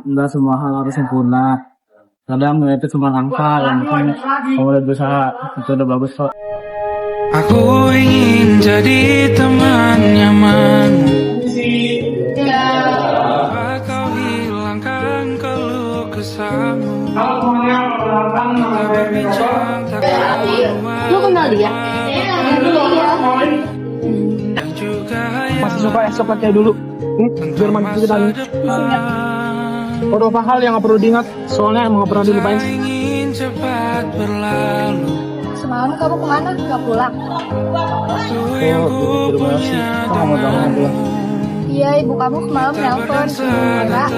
Nggak semua hal harus sempurna. Kadang itu cuma angka, yang penting kamu udah berusaha, itu udah bagus kok. Aku ingin jadi teman nyaman. Kau hilangkan keluh kesahmu. Lu kenal dia? Masih suka es coklat kayak dulu? Biar makin kita lagi. Beberapa hal yang gak perlu diingat, soalnya emang gak pernah dilupain. Ingin cepat berlalu. Semalam kamu kemana? Gak pulang? Terima kasih. Kamu bangun pulang. Iya, ibu kamu semalam nelpon. Enggak,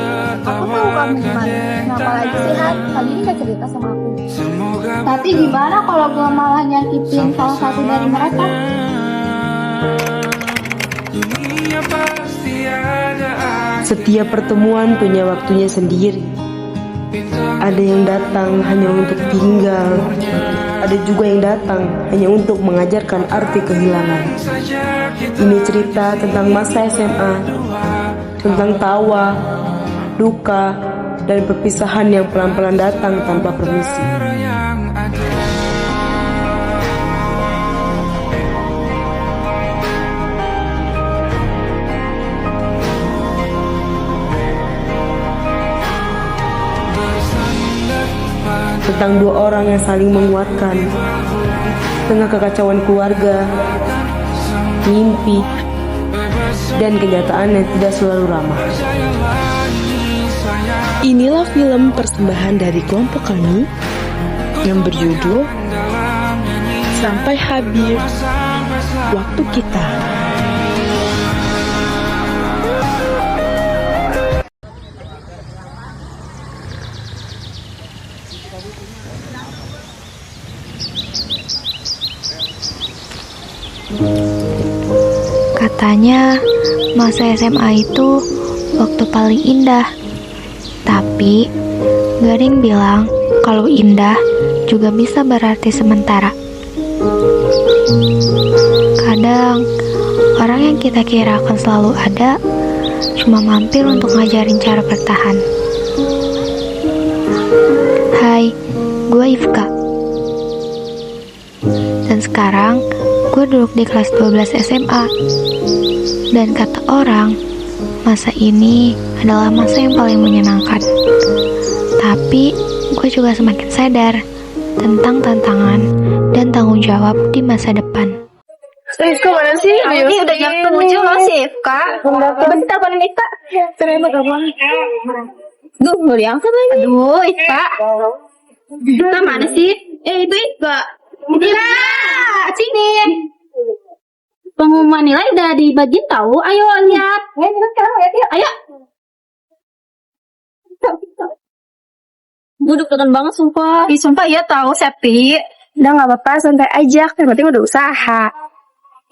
aku tahu kamu gimana. Kenapa lagi sih, Han? Tadi ini gak cerita sama aku. Tapi gimana kalau gue malah nyakitin salah satu dari mereka? Dunia pasti ada. Setiap pertemuan punya waktunya sendiri. Ada yang datang hanya untuk tinggal, ada juga yang datang hanya untuk mengajarkan arti kehilangan. Ini cerita tentang masa SMA, tentang tawa, duka, dan perpisahan yang pelan-pelan datang tanpa permisi. Tentang dua orang yang saling menguatkan tengah kekacauan keluarga, mimpi, dan kenyataan yang tidak selalu ramah. Inilah film persembahan dari kelompok kami yang berjudul Sampai Habis Waktu Kita. Katanya masa SMA itu waktu paling indah. Tapi gak ada yang bilang kalau indah juga bisa berarti sementara. Kadang orang yang kita kira akan selalu ada cuma mampir untuk ngajarin cara bertahan. Hai, gue Ifka. Dan sekarang gue duduk di kelas 12 SMA. Dan kata orang, masa ini adalah masa yang paling menyenangkan. Tapi gue juga semakin sadar tentang tantangan dan tanggung jawab di masa depan. Rizko mana sih? Ini udah jam 7 loh sih, Kak. Coba kita teleponin Ika. Terima kasih. Duh, gak diangkat lagi. Aduh, Ika. Ika mana sih? Itu Ika. Ika, sini. Pengumuman nilai udah dibagiin tahu. Ayo lihat. Ayo sekarang lihat ya. Ayo. Gue deg-degan banget sumpah. Sumpah iya tahu Septi. Udah gak apa-apa, santai aja. Yang penting udah usaha.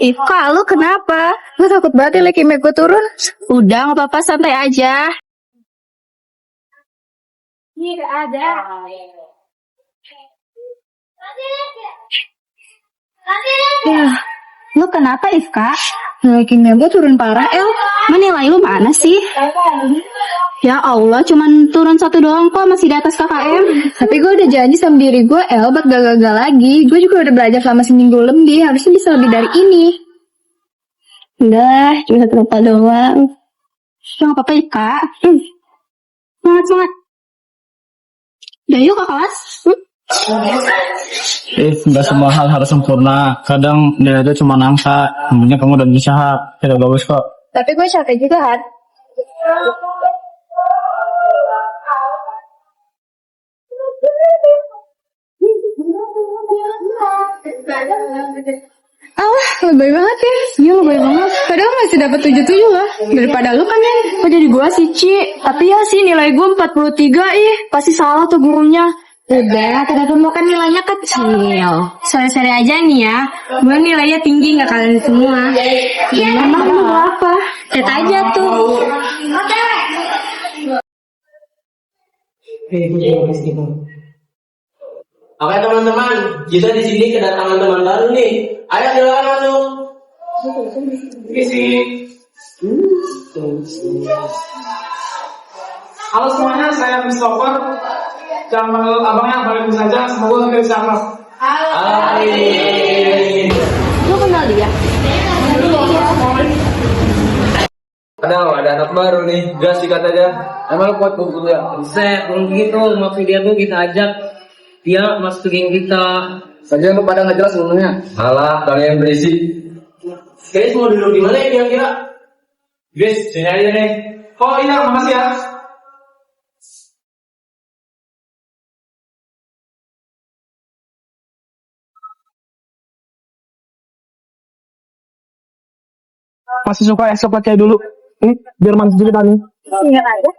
Ika, lu kenapa? Gue takut banget ya leukemia gue turun. Udah gak apa-apa, santai aja. Ini gak ada. Ya, lu kenapa Ifka? Leukemia gue turun parah, El. Menilai lu mana sih? Ya Allah, cuman turun 1 doang kok, masih di atas KKM. Tapi gue udah janji sama diri gue, El, buat gak gagal lagi. Gue juga udah belajar selama seminggu lebih, harusnya bisa lebih dari ini. Udah lah, cuma 1 lupa doang. Gak apa-apa Ika. Semangat. Udah yuk ke kelas. Nggak semua hal harus sempurna. Kadang dia itu cuma angka. Namanya kamu udah berusaha, tidak bagus kok. Tapi gue capek juga, Han. Alah, lebay banget ya. Iya, lebay banget. Padahal masih dapat 77 lah. Daripada lu kan, ya. Kok jadi gua sih, Ci? Tapi ya sih nilai gua 43, pasti salah tuh gurunya. Udah, ternyata mau kan nilainya kecil. Sore-sore aja nih ya. Gua nilainya tinggi nggak kalian semua. Ya, emang lu mau apa? Chat aja tuh. Oke teman-teman, kita di sini kedatangan teman baru nih. Ayo silakan masuk. Isi. Halo semuanya, saya Christopher. Jangan panggil abangnya, panggil saja. Semoga Chris akrab. Lu kenal dia? Kenal, ada anak baru nih. Gas sikat aja. Emang lu kuat buku ya? Set, kalau gitu maksud dia tuh kita ajak dia masuk ke geng kita. Saja lu pada nggak jelas ngomongnya. Alah, kalian berisik. Chris mau duduk di mana ya kira-kira? Chris, sini aja nih. Oh iya, makasih ya. Masih suka es coklat kayak dulu? Ini biar manis juga nih. Ingat aja.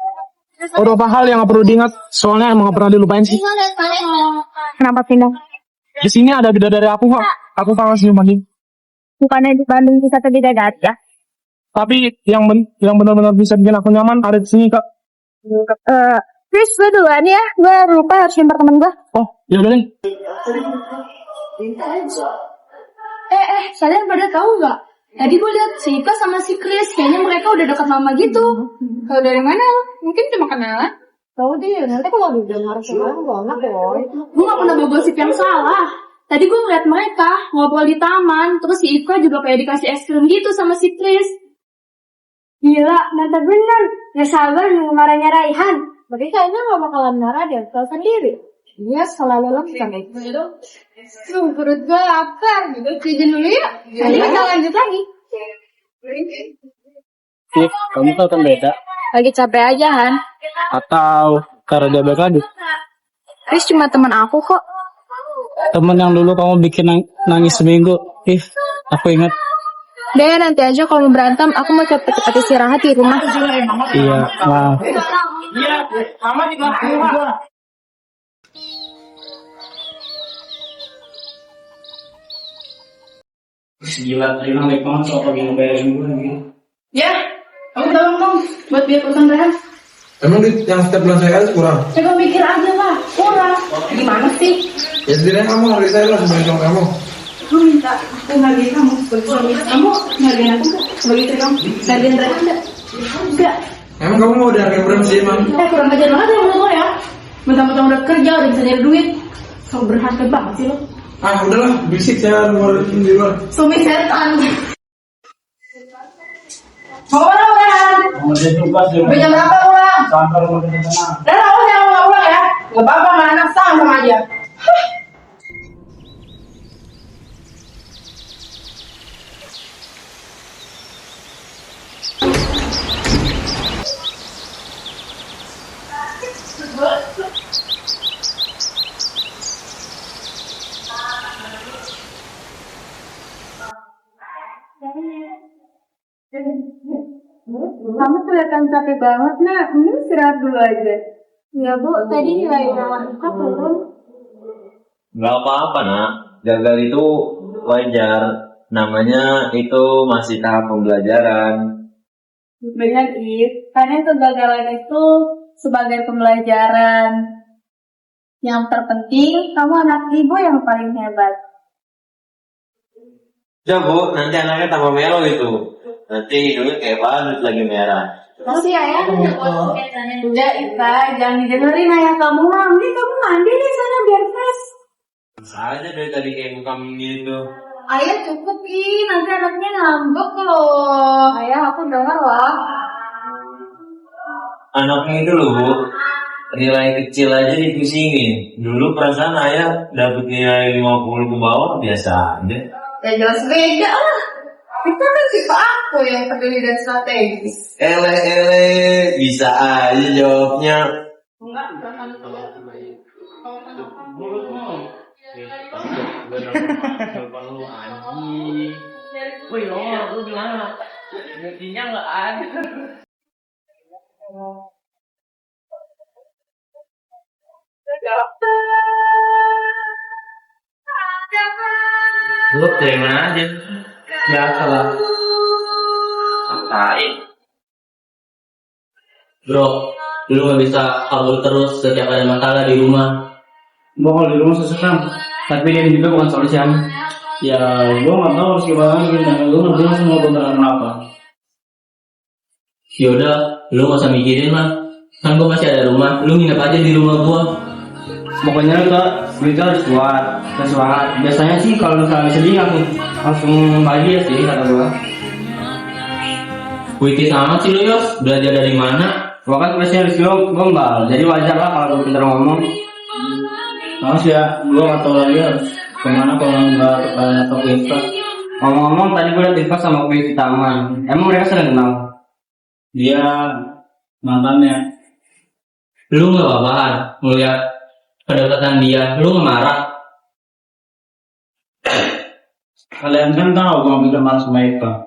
Beberapa hal yang nggak perlu diingat, soalnya emang nggak pernah dilupain sih. Kenapa pindah? Di sini ada bidadari aku kok. Aku kangen senyum lagi. Bukannya di Bandung bisa bidadari ya? Tapi yang benar-benar bisa bikin aku nyaman ada di sini kak. Chris, gue duluan ya. Gue lupa harus nyamper temen gue. Oh, ya udah deh. Kalian pada tahu nggak? Tadi gue lihat si Ika sama si Chris, kayaknya mereka udah dekat lama gitu. Tahu dari mana? Mungkin cuma kenalan. Tahu deh, nanti kalau udah marah sama gue enak boy. Gue nggak pernah bawa gosip yang salah. Tadi gue ngeliat mereka ngobrol di taman, terus si Ika juga kayak dikasih es krim gitu sama si Chris. Gila, mantap bener. Gak sabar nunggu marahnya Raihan. Berarti kayaknya gak bakalan marah deh, tahu sendiri. Iya, selalu lengkap gitu. Tuh, perut gue lapar. Izin dulu ya. Nanti kita lanjut lagi. Ih, kamu tau kan beda? Lagi capek aja, Han. Atau karena dia baik lagi? Chris cuma teman aku kok. Temen yang dulu kamu bikin nangis seminggu. Ih, aku ingat. Deh, nanti aja kalau mau berantem, aku mau cepet-cepet istirahat di rumah. Iya, maaf. Iya, mama di kelas. Gila, terima baik banget soal pagi ngebayarin gue gitu. Ya, kamu tolong dong buat biaya kosan Rehan. Emang duit yang setiap bulan saya kasih kurang? Coba mikir aja lah, kurang. Gimana sih? Ya setidaknya kamu hargai saya lah sebagai cowok kamu. Aku minta aku ngargain kamu sebagai suami. Kamu ngargain aku nggak? Sebagai istri kamu? Ngargain Rehan nggak? Enggak. Emang kamu mau dihargai berapa sih emang? Kurang ajar banget ya menurut lo ya. Mentang-mentang udah kerja, udah bisa nyari duit. Kamu berharga banget sih lo. Ah udahlah, berisik saya mau di luar. Suami setan. Mau kemana Rehan? Mau dia juga sih. Jam berapa pulang? Sampai rumah kita tenang. Dan aku jangan mau pulang ya. Gak apa-apa, sama anak sama aja. Kamu kelihatan capek banget, nak. Istirahat dulu aja. Ya, Bu. Tadi nilai UNAWA turun. Nggak apa-apa nak, gagal itu wajar. Namanya itu masih tahap pembelajaran. Benar, If. Karena kegagalan itu sebagai pembelajaran. Yang terpenting, kamu anak ibu yang paling hebat. Ya bu, nanti anaknya tambah melo itu. Nanti hidungnya kayak badut lagi merah. Masih ayah. Udah, Ika. Jangan didengerin ayah kamu. Mending kamu mandi di sana biar fresh. Saja dari tadi kayak buka gitu. Ayah cukup, Ki. Nanti anaknya ngambek loh. Ayah, aku denger lah. Anaknya itu loh bu, nilai kecil aja dipusingin. Dulu perasaan ayah dapet nilai 50 ke bawah biasa aja. Ya jelas beda lah. Itu kan tipe aku yang peduli dan strategis. Bisa aja jawabnya. Enggak, Wih, lu gimana? Gajinya nggak ada. Lu dari mana aja? Biasa lah. Ngapain? Bro, lu nggak bisa kabur terus setiap ada masalah di rumah. Gua kalau di rumah sesekam, tapi dia juga bukan solusian. Ya, gua nggak tahu harus gimana gitu. Gua nggak tahu mau beneran apa. Yaudah, lu nggak usah mikirin lah. Kan gue masih ada rumah, lu nginep aja di rumah gue. Pokoknya lu itu harus kuat dan semangat. Biasanya sih kalau misalnya sedih aku langsung bahagia sih kata gue. Wih amat sih lu Yos, belajar dari mana? Gua kan biasanya harus gombal, jadi wajar lah kalau gue pintar ngomong. Maaf ya, gue gak tau lagi harus kemana kalau nggak ke atau ke Insta. Ngomong-ngomong tadi gue liat Insta sama Kuis di taman. Emang mereka sering kenal? Dia mantannya. Lu nggak apa-apa ngeliat kedekatan dia, lu nggak marah? Kalian kan tahu gue udah marah sama Eka.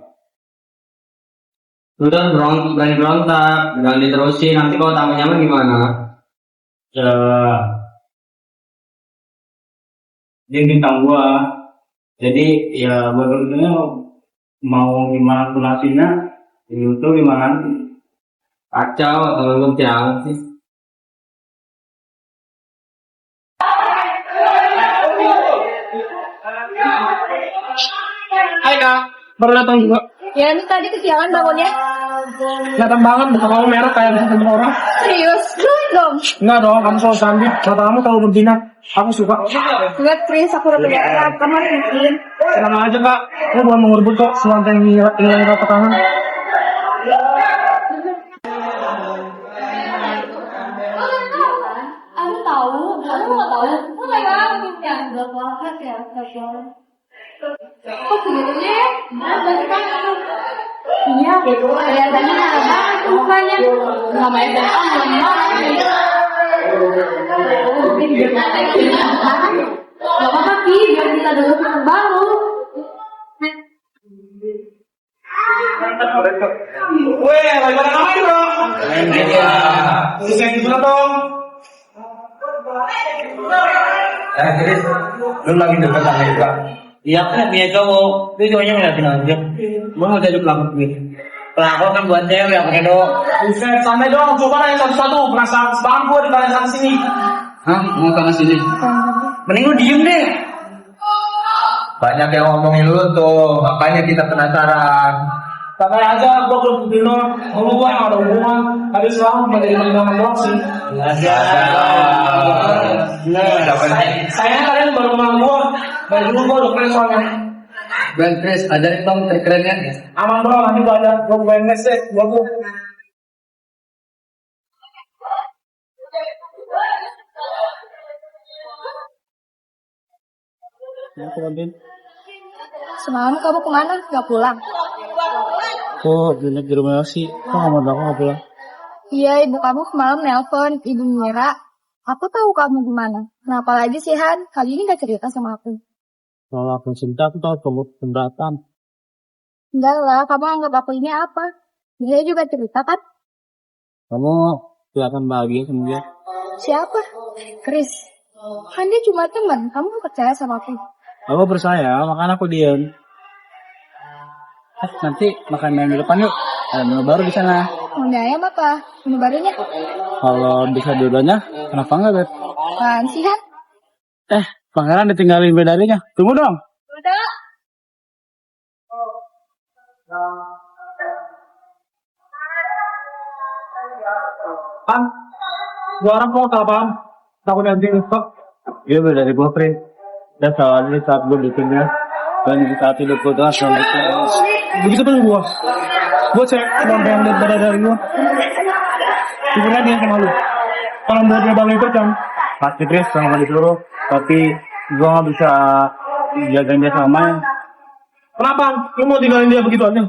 Lu kan berani berontak, jangan diterusin. Nanti kalau tamu nyaman gimana? Ya, dia bintang gua. Jadi ya gua dulunya mau gimana pun hasilnya, itu gimana nanti. Kacau atau lu tiang sih. Hai Kak, baru datang juga. Ya, ini tadi kesiangan bangunnya. Kelihatan banget muka kamu merah kayak bisa ketemu orang. Serius? Gue dong. Enggak dong, kamu selalu cantik. Mata kamu selalu berbinar. Aku suka. Lihat, Chris, aku udah punya anak. Kamu harus bikin. Tenang aja Kak, aku bukan mengerebut kok. Semua yang hilang rasa kangen. Aku tahu, aku nggak tahu. Oh my god, nggak banget ya, kok sebenarnya banyak banget tuh. Iya, kelihatannya marah banget tuh mukanya. Sama SMA belum banget. Gak apa-apa sih, biar kita dulu yang baru. Weh, lagi pada ngapain bro? Saya gitu dong. Chris, lu lagi dekat sama Eka? Iya kan punya cowok, dia cowoknya ngeliatin aja. Gua nggak jadi pelakor gue. Pelakor kan buat cewek, pakai dong. Buset, santai dong, coba nanya satu-satu. Perasaan sekarang gue ditanya sana sini. Hah? Mau sana sini? Mending lu diem deh. Banyak yang ngomongin lu tuh, makanya kita penasaran. Santai aja, gue belum buktiin lo. Kalau gue yang ada hubungan, tapi selama menjadi pertimbangan doang sih. Sayangnya kalian baru kenal gue. Dari dulu gue udah keren soalnya. Ben Chris, ajarin dong trik kerennya. Aman bro, nanti gue ajar. Gue bukain mes deh, gue tuh. Semalam kamu kemana? Gak pulang? Kok duduk di rumah sih? Kok kamu gak pulang? Iya, ibu kamu semalam nelpon. Ibu Mira. Aku tahu kamu di mana. Kenapa lagi sih, Han? Kali ini gak cerita sama aku. Kalau aku cinta, aku tahu kamu keberatan. Enggak lah, kamu anggap aku ini apa? Dia juga cerita kan? Kamu kelihatan bahagia sama dia. Siapa? Chris. Kan dia cuma teman. Kamu percaya sama aku? Aku percaya, makanya aku diam. Nanti makan main di depan yuk. Ada menu baru di sana. Menu ayam apa? Menu barunya? Kalau bisa dua-duanya, kenapa enggak, Beb? Apaan sih, Han? Pangeran ditinggalin bedarinya. Tunggu dong. Udah. Pan, gua orang kok salah paham. Takut nanti nyesek. Iya, dari gua, Pri. Dan salahnya saat gua bikinnya. Dan di saat hidup gua tuh asal bikin. Begitu pun gua. Gua cek cuma pengen lihat dari gua. Sebenernya dia sama lu. Kalau buat dia balik itu kan pasti Chris sama disuruh. Tapi gua gak bisa jagain dia sama main. Kenapa? Lu mau tinggalin dia begitu aja?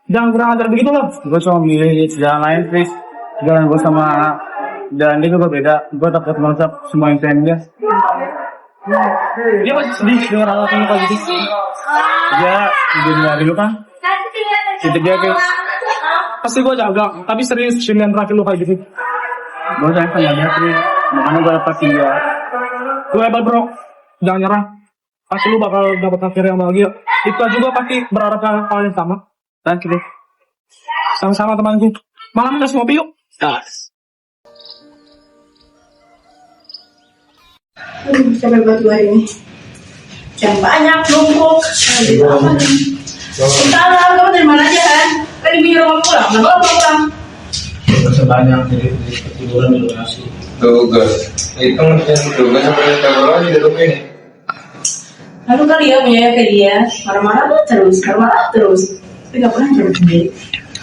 Jangan kurang ajar begitu loh. Gua cuma milih jalan lain, Chris. Jalan gua sama dan dia juga beda. Gua takut merusak semua impian dia. Dia masih sedih dengan alasan muka gitu. Dia nyari lu kan? Titik dia guys. Pasti gue jaga, tapi serius yang terakhir lu kayak gitu. Gue sayang sama dia sih, makanya gue dapat dia. Lu hebat bro, jangan nyerah. Pasti lu bakal dapat akhir yang bahagia. Kita juga pasti berharap hal yang sama. Thank you. Sama-sama temanku. Malam kita ngopi yuk. Sampai buat gue ini yang banyak numpuk apa nih? Entahlah, kamu dari mana aja kan? Kan ibu nyuruh kamu pulang, kenapa kamu pulang? tugasnya banyak, jadi ketiduran di lokasi. Tugas. Itu ngerjain tugas sampai kabel aja di rumah ini. Lalu kali ya punya kayak dia, marah-marah terus, tapi nggak pernah jawab sendiri.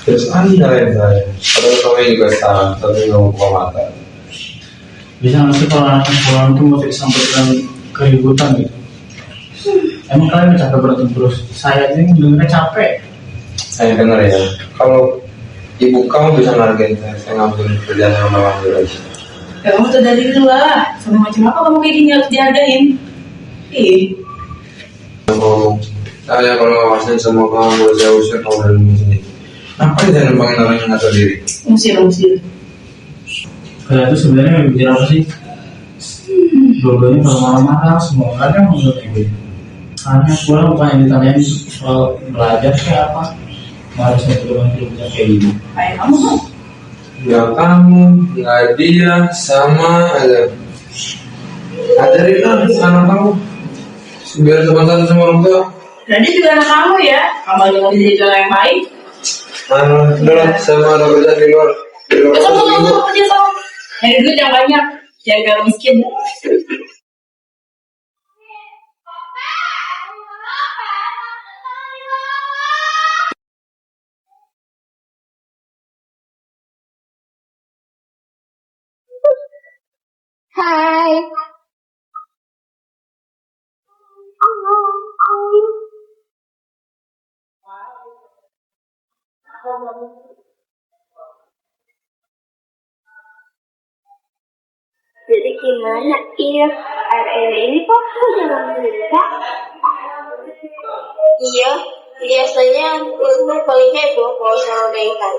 Terus anda yang saya. Padahal kamu juga tahu, tapi nggak mau buka mata. Bisa nggak sih kalau anak pulang tuh mau disampaikan keributan gitu? Emang kalian capek berantem terus? Saya ini dengarnya capek. Saya dengar ya, kalau ibu kamu bisa ngargain saya ngambil kerjaan sama kamu aja. Ya kamu tuh dari dulu lah, sama macam apa kamu kayak gini harus dihargain. Saya kalau ngawasin semua kamu, saya usir kamu dari rumah sini. Ngapain saya nembangin orang yang nggak tahu diri? Usir. Kalian tuh sebenarnya mikir apa sih? Dua-duanya kalau marah-marah, semua kadang menurut ibu. Karena pulang bukan yang ditanyain soal belajar kayak apa, harus mencoba kayak gini. Kayak kamu kan? Ya kamu, nggak dia, sama aja. Ajarin lah anak kamu, biar sopan satu sama orang tua. Jadi juga anak kamu ya, kamu aja nggak bisa jadi orang yang baik. Udah sama ada kerjaan di luar. Ya kamu kerja sama. Nyari duit yang banyak, jangan kayak miskin. Hai. Jadi gimana If? Air ini kok jangan berita? Iya, biasanya lu paling heboh kalau sama Daihan.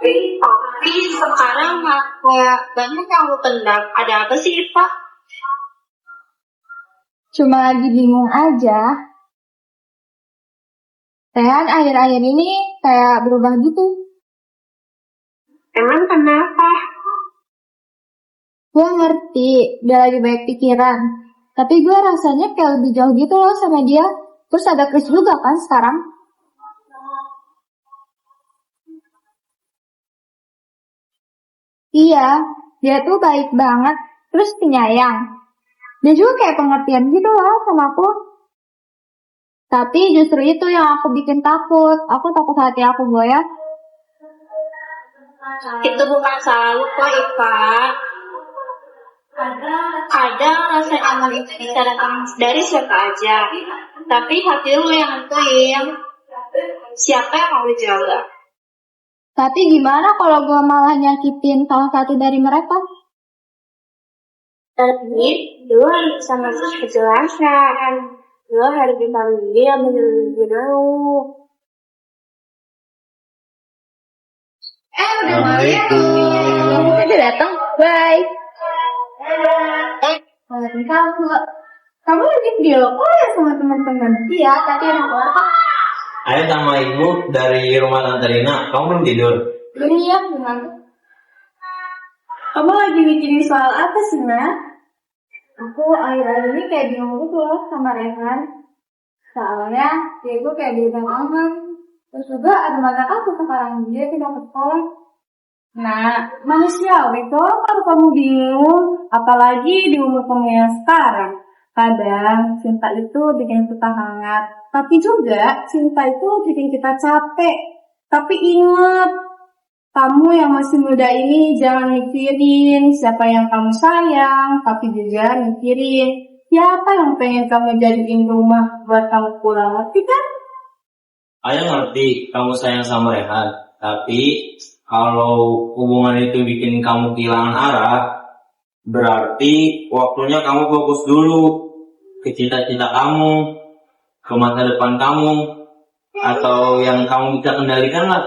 Tapi sekarang kayak banyak yang lu tendang. Ada apa sih, Pak? Cuma lagi bingung aja. Tehan akhir-akhir ini kayak berubah gitu. Emang kenapa? Gue ngerti, dia lagi banyak pikiran. Tapi gue rasanya kayak lebih jauh gitu loh sama dia. Terus ada Chris juga kan sekarang. Iya, dia tuh baik banget. Terus penyayang. Dia juga kayak pengertian gitu loh sama aku. Tapi justru itu yang aku bikin takut. Aku takut hati aku goyah. Itu bukan salah lu kok, Iva. Kadang rasa aman itu bisa datang dari siapa aja. Tapi hati lu yang nentuin siapa yang mau jaga. Tapi gimana kalau gue malah nyakitin salah satu dari mereka? Tapi lu harus bisa ngasih kejelasan. Lu harus bisa dia menyelidiki lu. Assalamualaikum. Udah datang? Bye. Waalaikumsalam. Kamu lagi video call ya sama teman-teman? Iya, tapi ada apa? Ayo sama ibu dari rumah Tante Rina. Kamu belum tidur? Belum ya, gimana? Kamu lagi mikirin soal apa sih, Nak? Aku akhir-akhir ini kayak bingung gitu loh sama Rehan. Soalnya dia gue kayak di aman. Terus juga ada mantan aku sekarang, dia pindah ke sekolah. Nah, manusiawi kok kalau kamu bingung, apalagi di umur kamu yang sekarang. Kadang cinta itu bikin kita hangat, tapi juga cinta itu bikin kita capek. Tapi ingat, kamu yang masih muda ini jangan mikirin siapa yang kamu sayang, tapi juga mikirin siapa yang pengen kamu jadiin rumah buat kamu pulang, ngerti kan? Ayo ngerti kamu sayang sama Rehan. Tapi kalau hubungan itu bikin kamu kehilangan arah, berarti waktunya kamu fokus dulu ke cita-cita kamu, ke masa depan kamu, atau yang kamu bisa kendalikan lah.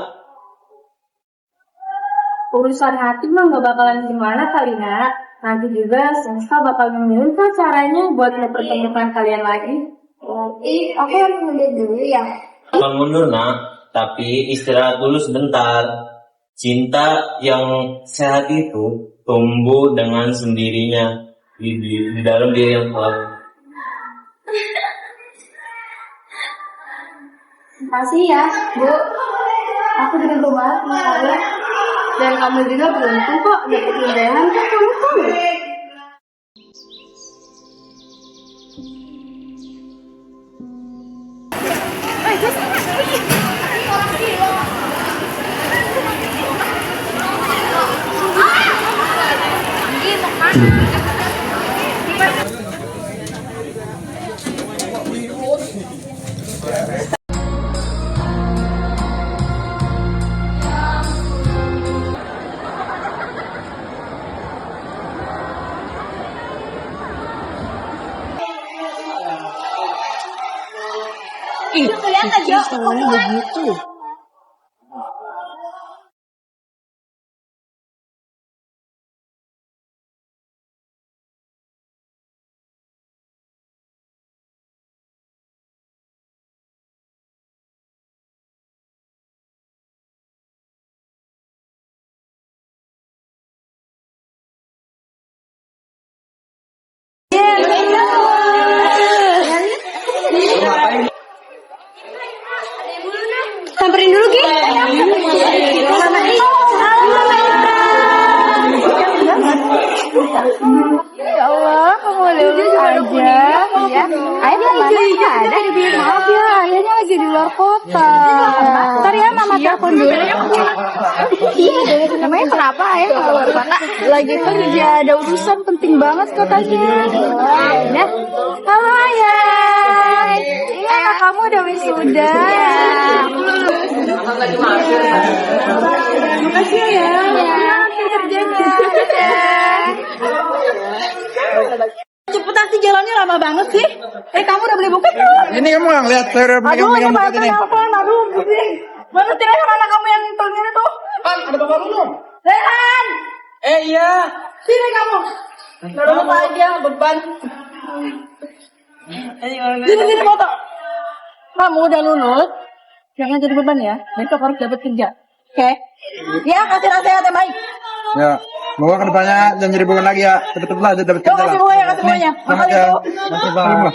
Urusan hati mah gak bakalan gimana kali, Nak. Nanti juga semesta bakal memilih kok caranya buat mempertemukan kalian lagi. Berarti aku harus mundur dulu ya. Bukan mundur nak, tapi istirahat dulu sebentar. Cinta yang sehat itu tumbuh dengan sendirinya di dalam diri yang kuat. Makasih ya, Bu. Aku juga banget, Dan kamu juga beruntung kok dapet undangan kan kamu tahu. Samperin dulu, Ki. Ya Allah, kamu lulus aja. Ya, ayah mana ada? Maaf ya, ayahnya lagi di luar kota. Ntar ya, mama telepon dulu. Iya, namanya kenapa ayah ke luar kota? Lagi kerja, ada urusan penting banget katanya. Ya, halo ayah. Iya, kamu udah wisuda. Makasih ya. Kerjanya. Cepetan sih jalannya lama banget sih. Kamu udah beli buku belum? Ini kamu nggak lihat saya Aduh, ini bahasa telepon. Aduh, pusing. Mana sih Rehan anak kamu yang tolongin itu? Kan ada bapak dulu. Rehan! Iya. Sini kamu. Lulus aja, beban. Sini foto. Kamu udah lulus. Jangan jadi beban ya. Besok harus dapat kerja. Oke? Ya, kasih nasihat yang baik. Ya, semoga kedepannya jangan jadi bukan lagi ya. Cepet-cepet lah dapat Yuk, kerja lah. kasih buahnya, kasih buahnya. Makan ya. itu. Makasih bang.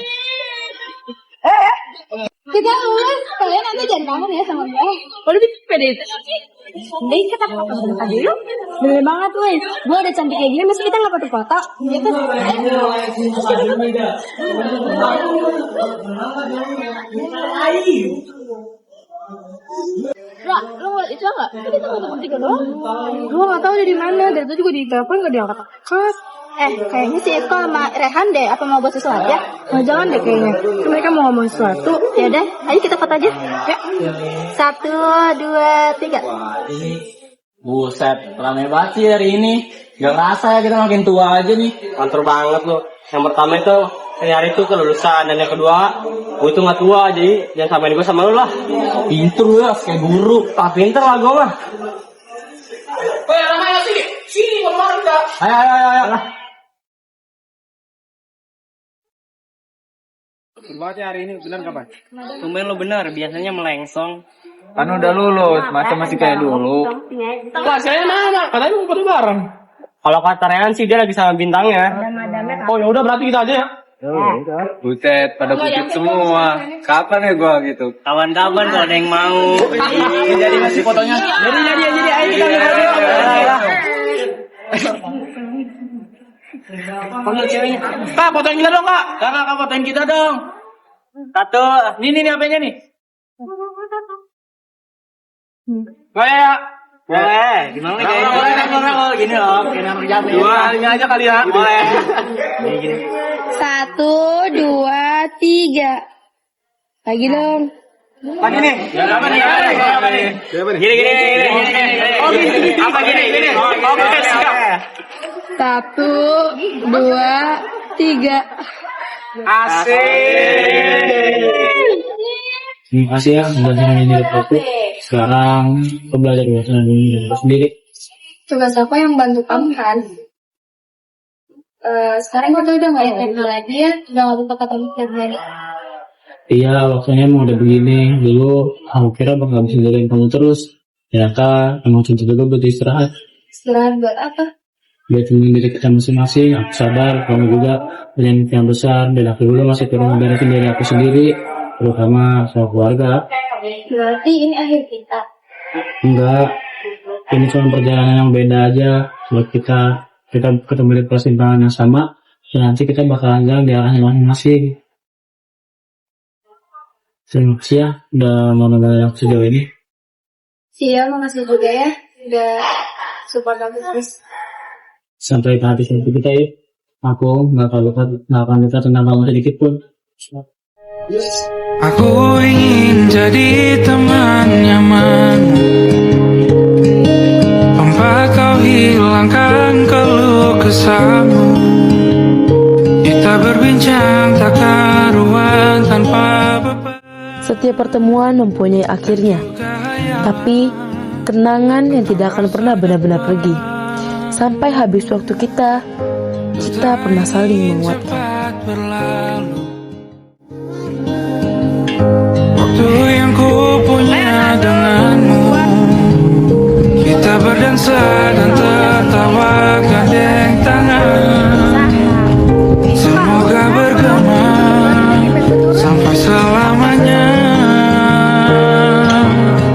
Kita lulus, kalian nanti jangan kangen ya sama gue. Kalau bisa sepeda itu sih. Deh, kita foto aja yuk. Bener banget, weh. Gue udah cantik kayak gini, masa kita nggak foto-foto? Ya kan? Lah, lo ngeliat itu nggak? Kita foto bertiga doang. Gue nggak tahu dari mana. Dari itu juga di telepon nggak diangkat-angkat. Kayaknya si Eko sama Rehan deh. Apa mau buat sesuatu ya? Mau jalan deh kayaknya. Mereka mau ngomong sesuatu. Ya deh, ayo kita foto aja. Ya. 1, 2, 3. Buset, ramai banget sih hari ini. Gak ngerasa ya kita makin tua aja nih. Kantor banget lo. Yang pertama itu hari itu kelulusan, dan yang kedua gue itu nggak tua, jadi jangan samain gue sama lu lah. Pinter lu ya, kayak guru. Tak pinter lah gue mah. Woi, ramai sini. Sini kemarin kak. Ayo. Banget hari ini benar kapan? Tumben lo bener, biasanya melengsong. Kan udah lulus, masa masih kayak dulu. Lah saya mana? Katanya mau foto bareng. Kalau kata Rehan sih dia lagi sama bintangnya. Oh ya udah berarti kita aja ya. Buset, pada pucet semua. Kapan ya gua gitu? Kawan-kawan kalau ada yang mau. Jadi masih fotonya. Jadi ayo kita panggil ceweknya. Kak, fotoin kita dong, Kak. Kakak fotoin kita dong. Satu. Nih HP-nya nih. Kayak Gimana nih kayaknya? Gini loh, dua kalinya aja kali ya. Boleh. 1, 2, 3. Lagi dong. Lagi nih. Apa nih? Gini. Oh, gini. Apa gini? Oke, siap. 1, 2, 3. Asik. Terima kasih ya udah nemenin hidup aku. Sekarang aku belajar bahasa Indonesia sendiri. Tugas aku yang bantu kamu kan. Sekarang kita udah nggak ingat lagi ya, udah nggak lupa ketemu tiap hari. Iya, waktunya emang udah begini. Dulu aku kira bakal bisa jagain kamu terus. Ternyata emang cuma dulu buat istirahat. Istirahat buat apa? Biar temenin diri kita masing-masing. Aku sadar kamu juga punya mimpi yang besar. Dan aku dulu masih kurang memberesin diri aku sendiri, terutama sama keluarga. Berarti ini akhir kita. Enggak, ini cuma perjalanan yang beda aja buat kita ketemu di persimpangan yang sama, dan nanti kita bakalan jalan di arah masing-masing. Terima kasih ya udah mau nonton yang sejauh ini. Siap, makasih juga ya. Udah support aku terus. Sampai ke hati kita ya. Aku nggak akan lupa tentang kamu sedikit pun. Aku ingin jadi teman nyaman, tanpa kau hilangkan keluh kesahmu. Kita berbincang tak karuan tanpa beban. Setiap pertemuan mempunyai akhirnya, tapi kenangan yang tidak akan pernah benar-benar pergi. Sampai habis waktu kita pernah saling menguatkan. Waktu yang ku punya denganmu, kita berdansa dan tertawa gandeng tangan. Semoga bergema sampai selamanya.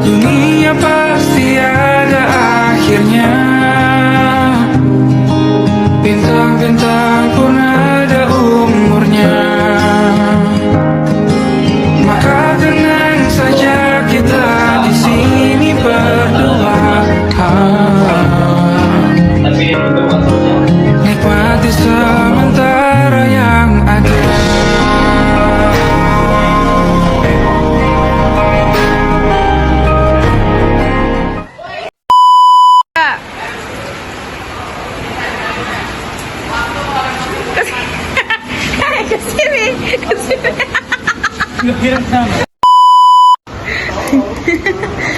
Dunia pasti ada akhirnya. Bintang-bintang pun ada umurnya. Maka tenang saja kita di sini berdua. Nikmati sementara yang ada.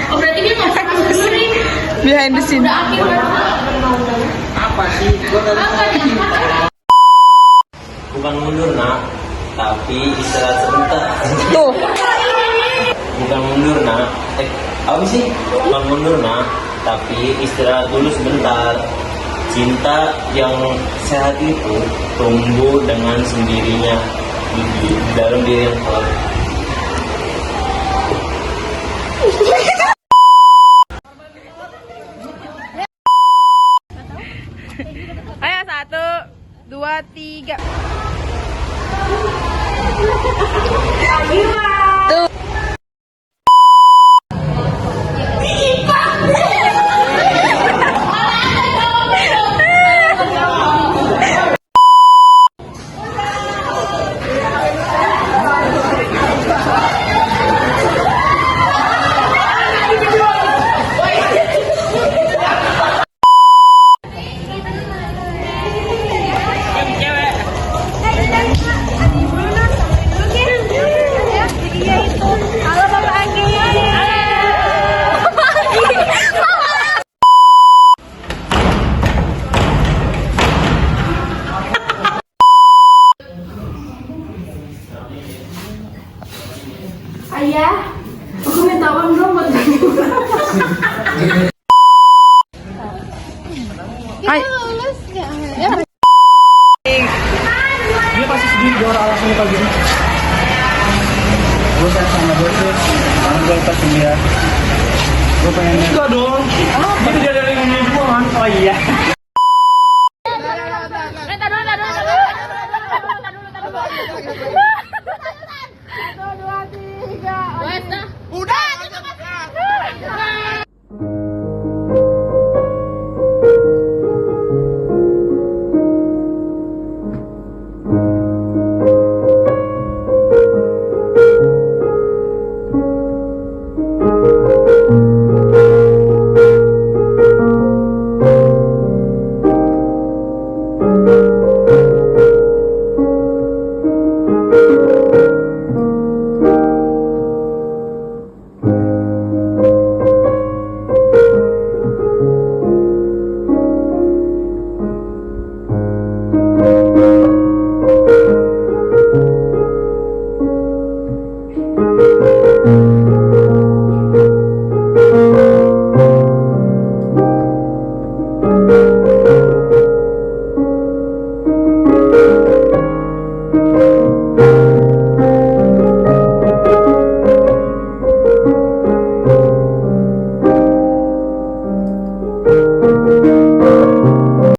Oh berarti dia nggak sendiri. Behind the scene. Bukan mundur nak, tapi istirahat sebentar. Tuh. Bukan mundur nak, apa sih? Bukan mundur nak, tapi istirahat dulu sebentar. Cinta yang sehat itu tumbuh dengan sendirinya di dalam diri yang kuat. Ayo 1, 2, 3. Tuh. Ayah, aku minta uang dong buat kamu. Ay. Dia pasti sedih juara alasannya kayak gini. Gue sayang sama gue tuh, gue lepas dia. Gue pengen. Enggak dong. Itu dia dari ngomongin gue kan. Oh iya.